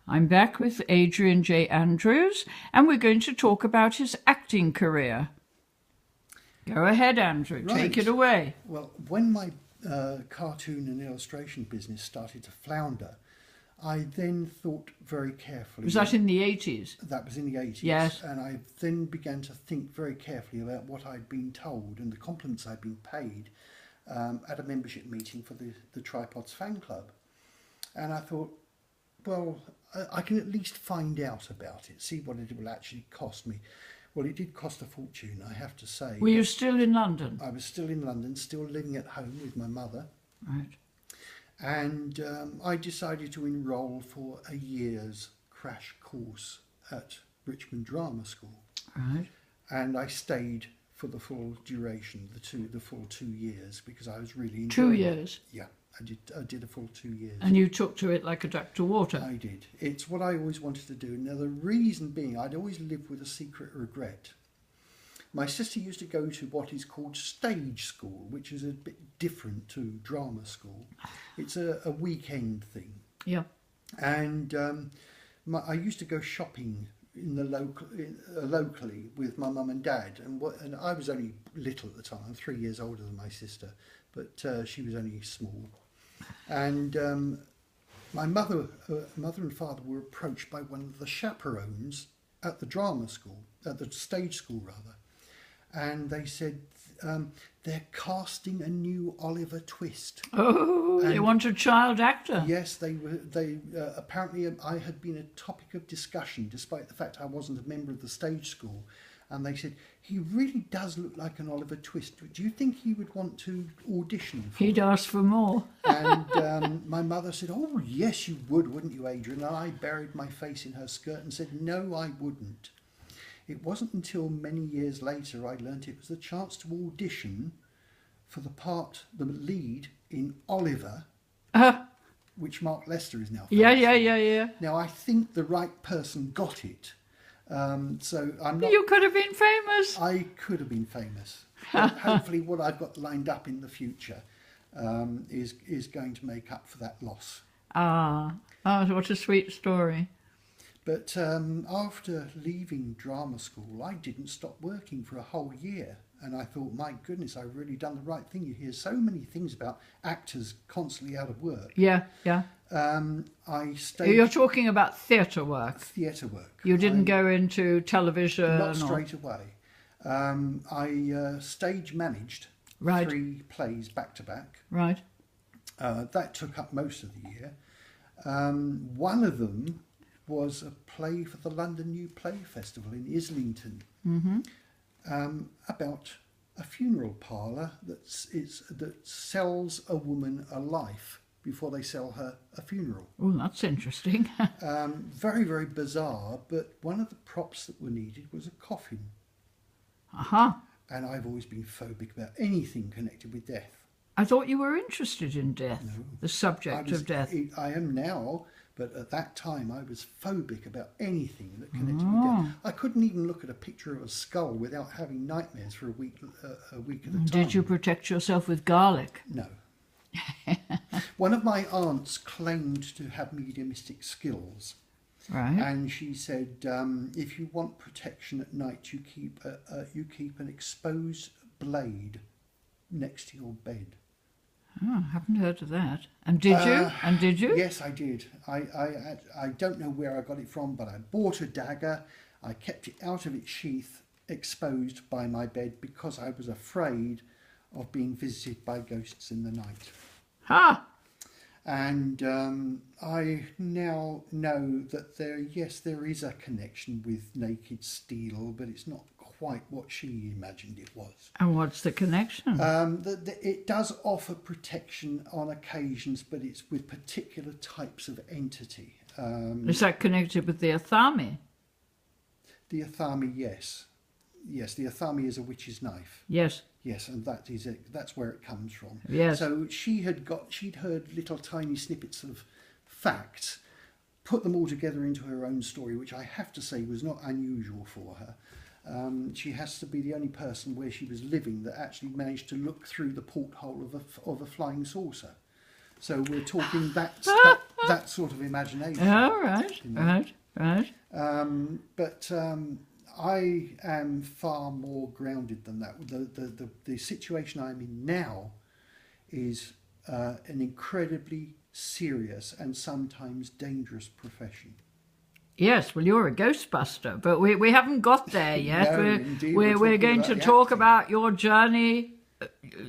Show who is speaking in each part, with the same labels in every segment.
Speaker 1: I'm back with Adrian J. Andrews, and we're going to talk about his acting career. Go ahead, Andrew.
Speaker 2: Right.
Speaker 1: Take it away.
Speaker 2: Well, when my cartoon and illustration business started to flounder, I then thought very carefully.
Speaker 1: Was that in the 80s?
Speaker 2: That was in the 80s.
Speaker 1: Yes.
Speaker 2: And I then began to think very carefully about what I'd been told and the compliments I'd been paid at a membership meeting for the Tripods fan club. And I thought, well, I can at least find out about it, see what it will actually cost me. Well, it did cost a fortune, I have to say.
Speaker 1: Were you still in London?
Speaker 2: I was still in London, still living at home with my mother.
Speaker 1: Right.
Speaker 2: And I decided to enrol for a year's crash course at Richmond Drama School.
Speaker 1: Right.
Speaker 2: And I stayed for the full duration, the full 2 years, because I was really
Speaker 1: Two
Speaker 2: enjoying it.
Speaker 1: years?
Speaker 2: Yeah, I did a full 2 years.
Speaker 1: And you took to it like a duck to water?
Speaker 2: I did. It's what I always wanted to do. Now, the reason being, I'd always lived with a secret regret. My sister used to go to what is called stage school, which is a bit different to drama school. It's a weekend thing.
Speaker 1: Yeah.
Speaker 2: And I used to go shopping in the locally with my mum and dad, and I was only little at the time. I'm 3 years older than my sister, but she was only small. And my mother and father were approached by one of the chaperones at the drama school, at the stage school rather, and they said they're casting a new Oliver Twist.
Speaker 1: Oh, they want a child actor.
Speaker 2: Yes, they were. They apparently I had been a topic of discussion, despite the fact I wasn't a member of the stage school. And they said, he really does look like an Oliver Twist. Do you think he would want to audition for
Speaker 1: He'd
Speaker 2: it?
Speaker 1: ask for more.
Speaker 2: And my mother said, oh, yes, you would, wouldn't you, Adrian? And I buried my face in her skirt and said, no, I wouldn't. It wasn't until many years later I learnt it was the chance to audition for the lead in Oliver, which Mark Lester is now famous
Speaker 1: Yeah.
Speaker 2: for. Now, I think the right person got it. So I'm not.
Speaker 1: You could have been famous.
Speaker 2: I could have been famous. But hopefully, what I've got lined up in the future is going to make up for that loss.
Speaker 1: What a sweet story.
Speaker 2: But after leaving drama school, I didn't stop working for a whole year. And I thought, my goodness, I've really done the right thing. You hear so many things about actors constantly out of work.
Speaker 1: Yeah.
Speaker 2: I stayed.
Speaker 1: You're talking about theatre work.
Speaker 2: Theatre work.
Speaker 1: You didn't go into television?
Speaker 2: Not straight away. I stage managed
Speaker 1: Right.
Speaker 2: 3 plays back to back.
Speaker 1: Right.
Speaker 2: That took up most of the year. One of them was a play for the London New Play Festival in Islington, about a funeral parlour that sells a woman a life before they sell her a funeral.
Speaker 1: Oh, that's interesting.
Speaker 2: Very, very bizarre, but one of the props that were needed was a coffin. And I've always been phobic about anything connected with death.
Speaker 1: I thought you were interested in death, the subject of death.
Speaker 2: I am now, but at that time I was phobic about anything that connected with death. I couldn't even look at a picture of a skull without having nightmares for a week at a time.
Speaker 1: Did you protect yourself with garlic?
Speaker 2: No. One of my aunts claimed to have mediumistic skills.
Speaker 1: Right.
Speaker 2: And she said, if you want protection at night, you keep an exposed blade next to your bed.
Speaker 1: Oh, I haven't heard of that. And did you?
Speaker 2: Yes, I did. I don't know where I got it from, but I bought a dagger. I kept it out of its sheath, exposed by my bed, because I was afraid of being visited by ghosts in the night. And I now know that there is a connection with naked steel, but it's not quite what she imagined it was.
Speaker 1: And what's the connection?
Speaker 2: It does offer protection on occasions, but it's with particular types of entity.
Speaker 1: Is that connected with the Athami?
Speaker 2: The Athami, yes. Yes, the Athami is a witch's knife.
Speaker 1: Yes.
Speaker 2: Yes, and that is it. That's where it comes from.
Speaker 1: Yes.
Speaker 2: So she'd heard little tiny snippets of facts, put them all together into her own story, which I have to say was not unusual for her. She has to be the only person where she was living that actually managed to look through the porthole of a flying saucer. So we're talking that sort of imagination.
Speaker 1: Oh, right,
Speaker 2: you know.
Speaker 1: right.
Speaker 2: But I am far more grounded than that. The situation I'm in now is an incredibly serious and sometimes dangerous profession.
Speaker 1: Yes, well, you're a Ghostbuster, but we haven't got there yet.
Speaker 2: No, indeed,
Speaker 1: we're going to talk about your journey,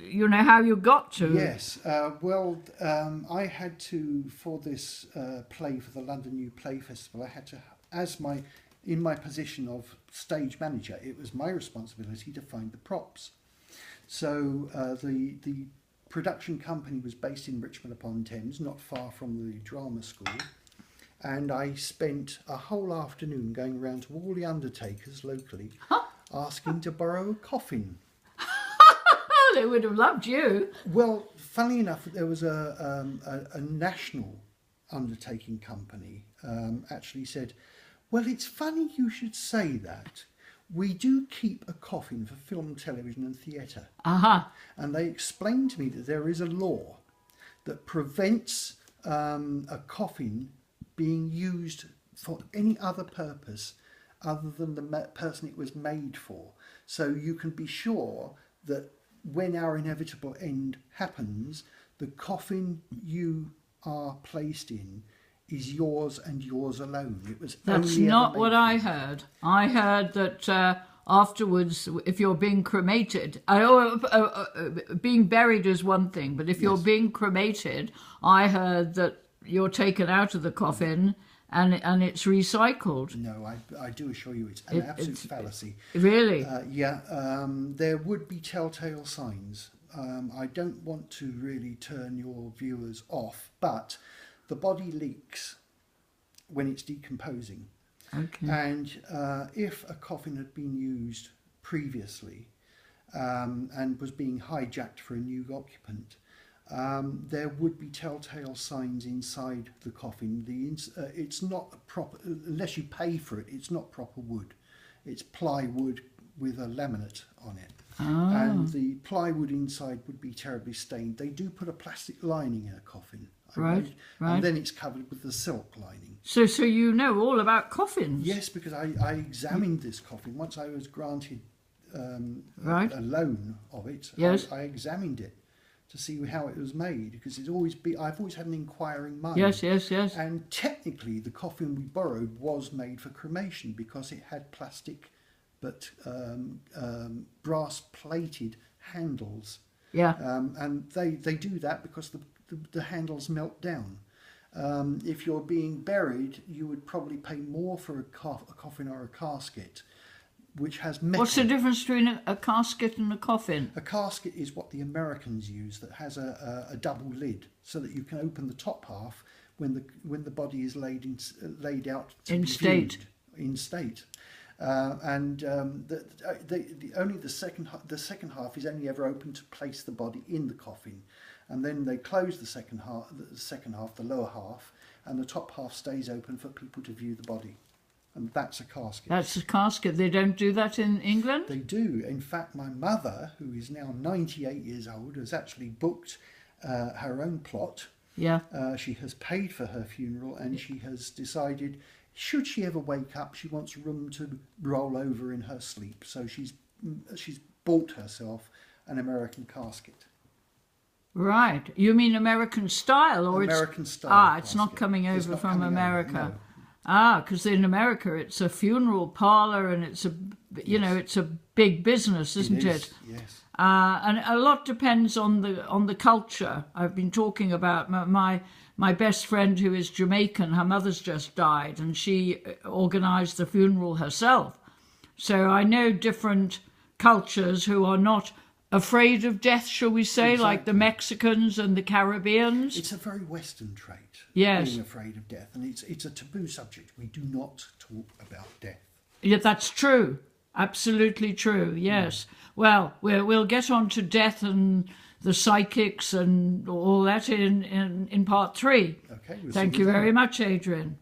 Speaker 1: you know, how you got to...
Speaker 2: Yes, I had to, for this play, for the London New Play Festival, I had to, in my position of stage manager, it was my responsibility to find the props. So the production company was based in Richmond upon Thames, not far from the drama school. And I spent a whole afternoon going around to all the undertakers locally, asking to borrow a coffin.
Speaker 1: They would have loved you.
Speaker 2: Well, funnily enough, there was a national undertaking company actually said, well, it's funny you should say that. We do keep a coffin for film, television and theatre. And they explained to me that there is a law that prevents a coffin being used for any other purpose other than the person it was made for. So you can be sure that when our inevitable end happens, the coffin you are placed in is yours and yours alone. It was
Speaker 1: That's not what I heard. I heard that afterwards, if you're being cremated, being buried is one thing, but if you're being cremated, I heard that you're taken out of the coffin and it's recycled.
Speaker 2: No, I do assure you it's an absolute fallacy.
Speaker 1: Really?
Speaker 2: There would be telltale signs. I don't want to really turn your viewers off, but the body leaks when it's decomposing.
Speaker 1: Okay.
Speaker 2: And if a coffin had been used previously and was being hijacked for a new occupant, there would be telltale signs inside the coffin. It's not proper, unless you pay for it, it's not proper wood. It's plywood with a laminate on it. And the plywood inside would be terribly stained. They do put a plastic lining in a coffin.
Speaker 1: Right.
Speaker 2: And then it's covered with the silk lining.
Speaker 1: So you know all about coffins?
Speaker 2: Yes, because I examined this coffin. Once I was granted a loan of it,
Speaker 1: yes.
Speaker 2: I examined it to see how it was made, because I've always had an inquiring mind.
Speaker 1: Yes.
Speaker 2: And technically the coffin we borrowed was made for cremation because it had plastic but brass plated handles.
Speaker 1: Yeah.
Speaker 2: And they do that because the handles melt down. If you're being buried, you would probably pay more for a coffin or a casket, which has metal.
Speaker 1: What's the difference between a casket and a coffin?
Speaker 2: A casket is what the Americans use, that has a double lid, so that you can open the top half when the body is laid out to
Speaker 1: in state.
Speaker 2: In state. Only the second half is only ever open to place the body in the coffin, and then they close the second half, the lower half, and the top half stays open for people to view the body, and that's a casket.
Speaker 1: That's a casket. They don't do that in England?
Speaker 2: They do. In fact, my mother, who is now 98 years old, has actually booked her own plot.
Speaker 1: Yeah.
Speaker 2: She has paid for her funeral, and she has decided, should she ever wake up, she wants room to roll over in her sleep. So she's bought herself an American casket.
Speaker 1: Right. You mean American style, or
Speaker 2: American style?
Speaker 1: it's not coming over from America.
Speaker 2: No.
Speaker 1: Because in America it's a funeral parlour and it's it's a big business, isn't it?
Speaker 2: Yes.
Speaker 1: And a lot depends on the culture. I've been talking about my best friend who is Jamaican. Her mother's just died, and she organised the funeral herself. So I know different cultures who are not afraid of death, shall we say,
Speaker 2: exactly.
Speaker 1: like the Mexicans and the Caribbeans.
Speaker 2: It's a very Western trait,
Speaker 1: yes.
Speaker 2: being afraid of death, and it's a taboo subject. We do not talk about death.
Speaker 1: Yeah, that's true. Absolutely true, yes. Well, we'll get on to death and the psychics and all that in part 3.
Speaker 2: Okay.
Speaker 1: Thank you very much, Adrian.